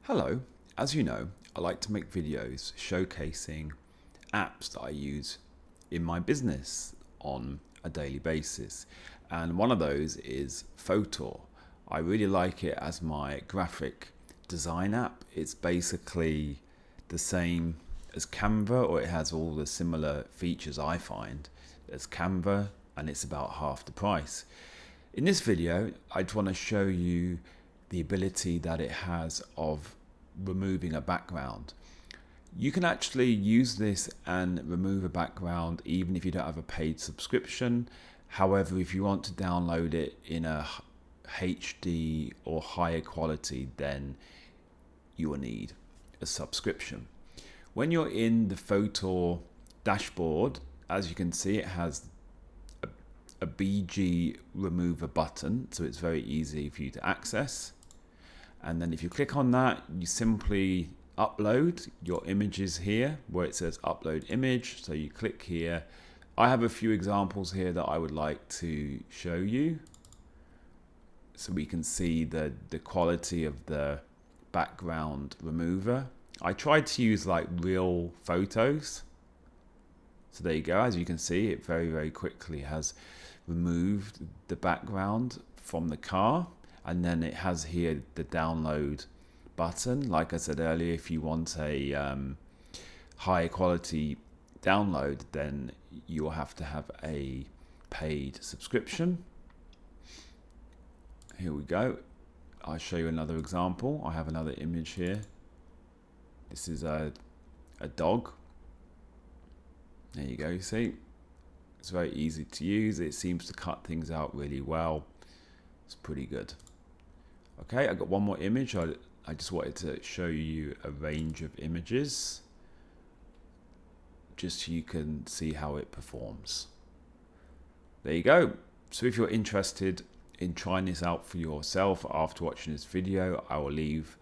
Hello, as you know, I like to make videos showcasing apps that I use in my business on a daily basis. And one of those is Fotor. I really like it as my graphic design app. It's basically the same as Canva, or it has all the similar features I find as Canva, and it's about half the price. In this video, I just want to show you the ability that it has of removing a background. You can actually use this and remove a background even if you don't have a paid subscription. However, if you want to download it in a HD or higher quality, then you will need a subscription. When you're in the Fotor dashboard, as you can see, it has a BG remover button, so it's very easy for you to access. And then if you click on that, you simply upload your images here where it says upload image. So you click here. I have a few examples here that I would like to show you so we can see the quality of the background remover. I tried to use like real photos. So there you go. As you can see, it very quickly has removed the background from the car. And then it has here the download button. Like I said earlier, if you want a high quality download, then you'll have to have a paid subscription. Here we go. I'll show you another example. I have another image here. This is a dog. There you go, see? It's very easy to use. It seems to cut things out really well. It's pretty good. Okay, I got one more image. I just wanted to show you a range of images just so you can see how it performs. There you go. So if you're interested in trying this out for yourself after watching this video, I will leave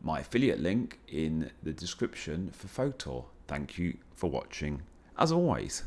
my affiliate link in the description for Fotor. Thank you for watching, as always.